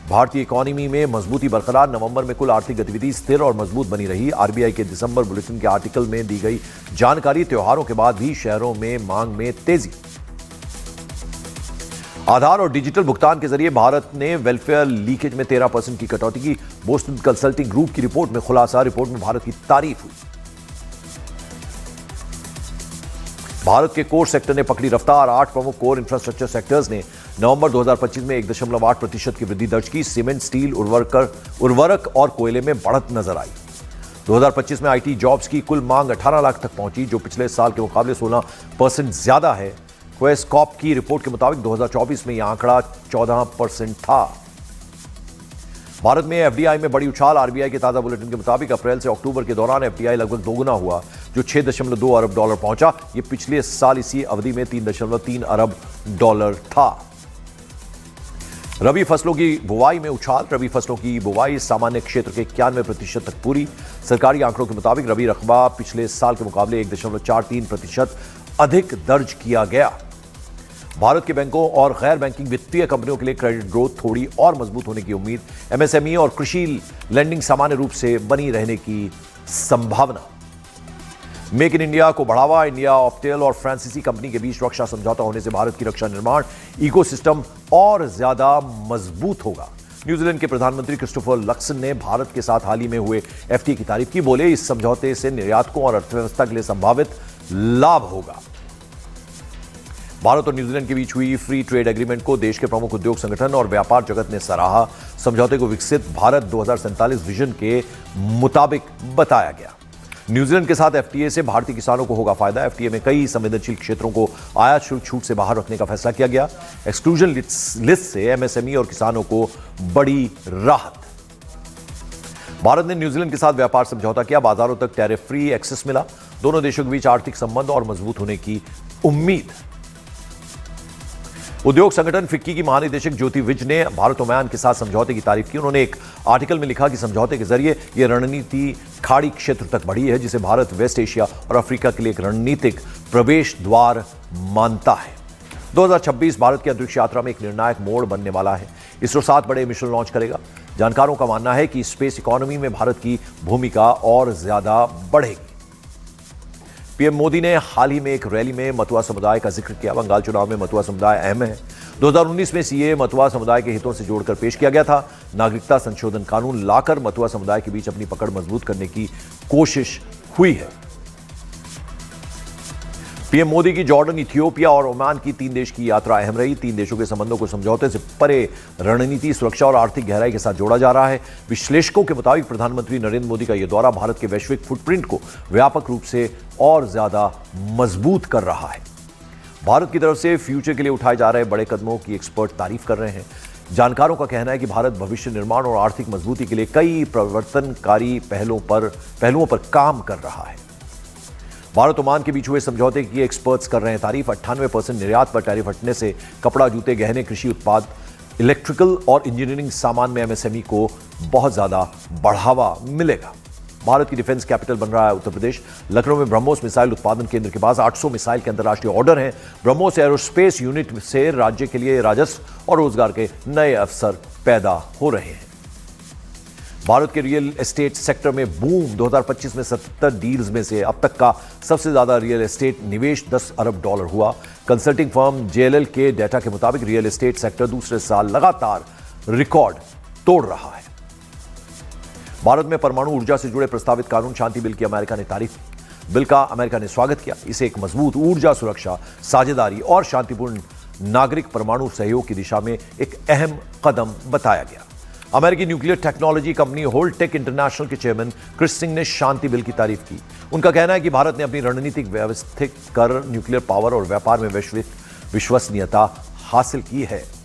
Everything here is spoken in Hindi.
भारतीय इकोनॉमी में मजबूती बरकरार, नवंबर में कुल आर्थिक गतिविधि स्थिर और मजबूत बनी रही। आरबीआई के दिसंबर बुलेटिन के आर्टिकल में दी गई जानकारी। त्योहारों के बाद भी शहरों में मांग में तेजी। आधार और डिजिटल भुगतान के जरिए भारत ने वेलफेयर लीकेज में 13% की कटौती की। बोस्टन कंसल्टिंग ग्रुप की रिपोर्ट में खुलासा। रिपोर्ट में भारत की तारीफ हुई। भारत के कोर सेक्टर ने पकड़ी रफ्तार। 8 प्रमुख कोर इंफ्रास्ट्रक्चर सेक्टर्स ने नवंबर 2025 में 1.8% की वृद्धि दर्ज की। सीमेंट, स्टील, उर्वरक और कोयले में बढ़त नजर आई। 2025 में आईटी जॉब्स की कुल मांग 18 लाख तक पहुंची, जो पिछले साल के मुकाबले 16% ज्यादा है। क्वेसकॉप की रिपोर्ट के मुताबिक 2024 में यह आंकड़ा 14% था। भारत में एफडीआई में बड़ी उछाल। आरबीआई के ताजा बुलेटिन के मुताबिक अप्रैल से अक्टूबर के दौरान एफडीआई लगभग दोगुना हुआ, जो $6.2 अरब पहुंचा। यह पिछले साल इसी अवधि में $3.3 अरब था। रबी फसलों की बुवाई में उछाल। रबी फसलों की बुवाई सामान्य क्षेत्र के 91% तक पूरी। सरकारी आंकड़ों के मुताबिक रबी रकबा पिछले साल के मुकाबले 1.43% अधिक दर्ज किया गया। भारत के बैंकों और गैर बैंकिंग वित्तीय कंपनियों के लिए क्रेडिट ग्रोथ थोड़ी और मजबूत होने की उम्मीद। एमएसएमई और कृषि लेंडिंग सामान्य रूप से बनी रहने की संभावना। मेक इन इंडिया को बढ़ावा। इंडिया, ऑप्टेल और फ्रांसीसी कंपनी के बीच रक्षा समझौता होने से भारत की रक्षा निर्माण इकोसिस्टम और ज्यादा मजबूत होगा। न्यूजीलैंड के प्रधानमंत्री क्रिस्टोफर लक्सन ने भारत के साथ हाल ही में हुए एफटीए की तारीफ की। बोले, इस समझौते से निर्यातकों और अर्थव्यवस्था के लिए संभावित लाभ होगा। भारत और न्यूजीलैंड के बीच हुई फ्री ट्रेड एग्रीमेंट को देश के प्रमुख उद्योग संगठन और व्यापार जगत ने सराहा। समझौते को विकसित भारत 2047 विजन के मुताबिक बताया गया। न्यूजीलैंड के साथ एफटीए से भारतीय किसानों को होगा फायदा। एफटीए में कई संवेदनशील क्षेत्रों को आयात शुल्क छूट से बाहर रखने का फैसला किया गया। एक्सक्लूजन लिस्ट से एमएसएमई और किसानों को बड़ी राहत। भारत ने न्यूजीलैंड के साथ व्यापार समझौता किया। बाजारों तक टैरिफ फ्री एक्सेस मिला। दोनों देशों के बीच आर्थिक संबंध और मजबूत होने की उम्मीद। उद्योग संगठन फिक्की की महानिदेशक ज्योति विज ने भारत ओमान के साथ समझौते की तारीफ की। उन्होंने एक आर्टिकल में लिखा कि समझौते के जरिए यह रणनीति खाड़ी क्षेत्र तक बढ़ी है, जिसे भारत वेस्ट एशिया और अफ्रीका के लिए एक रणनीतिक प्रवेश द्वार मानता है। 2026 भारत की अंतरिक्ष यात्रा में एक निर्णायक मोड़ बनने वाला है। इसरो 7 बड़े मिशन लॉन्च करेगा। जानकारों का मानना है कि स्पेस इकोनॉमी में भारत की भूमिका और ज्यादा बढ़ेगी। पीएम मोदी ने हाल ही में एक रैली में मतुआ समुदाय का जिक्र किया। बंगाल चुनाव में मतुआ समुदाय अहम है। 2019 में सीए मतुआ समुदाय के हितों से जोड़कर पेश किया गया था। नागरिकता संशोधन कानून लाकर मतुआ समुदाय के बीच अपनी पकड़ मजबूत करने की कोशिश हुई है। पीएम मोदी की जॉर्डन, इथियोपिया और ओमान की 3 देश की यात्रा अहम रही। 3 देशों के संबंधों को समझौते से परे रणनीति, सुरक्षा और आर्थिक गहराई के साथ जोड़ा जा रहा है। विश्लेषकों के मुताबिक प्रधानमंत्री नरेंद्र मोदी का यह दौरा भारत के वैश्विक फुटप्रिंट को व्यापक रूप से और ज्यादा मजबूत कर रहा है। भारत की तरफ से फ्यूचर के लिए उठाए जा रहे बड़े कदमों की एक्सपर्ट तारीफ कर रहे हैं। जानकारों का कहना है कि भारत भविष्य निर्माण और आर्थिक मजबूती के लिए कई परिवर्तनकारी पहलुओं पर काम कर रहा है। भारत ओमान के बीच हुए समझौते की एक्सपर्ट्स कर रहे हैं तारीफ। 98% निर्यात पर टैरिफ हटने से कपड़ा, जूते, गहने, कृषि उत्पाद, इलेक्ट्रिकल और इंजीनियरिंग सामान में एमएसएमई को बहुत ज्यादा बढ़ावा मिलेगा। भारत की डिफेंस कैपिटल बन रहा है उत्तर प्रदेश। लखनऊ में ब्रह्मोस मिसाइल उत्पादन केंद्र के पास 800 मिसाइल के अंतर्राष्ट्रीय ऑर्डर हैं। ब्रह्मोस एरोस्पेस यूनिट से राज्य के लिए राजस्व और रोजगार के नए अवसर पैदा हो रहे हैं। भारत के रियल एस्टेट सेक्टर में बूम। 2025 में 77 डील्स में से अब तक का सबसे ज्यादा रियल एस्टेट निवेश $10 अरब हुआ। कंसल्टिंग फर्म जेएलएल के डेटा के मुताबिक रियल एस्टेट सेक्टर दूसरे साल लगातार रिकॉर्ड तोड़ रहा है। भारत में परमाणु ऊर्जा से जुड़े प्रस्तावित कानून शांति बिल की अमेरिका ने तारीफ की। बिल का अमेरिका ने स्वागत किया। इसे एक मजबूत ऊर्जा सुरक्षा, साझेदारी और शांतिपूर्ण नागरिक परमाणु सहयोग की दिशा में एक अहम कदम बताया गया। अमेरिकी nuclear technology company Holtec international के चेयरमैन क्रिस सिंह ने शांति बिल की तारीफ की। उनका कहना है कि भारत ने अपनी रणनीतिक व्यवस्थित कर न्यूक्लियर पावर और व्यापार में वैश्विक विश्वसनीयता हासिल की है।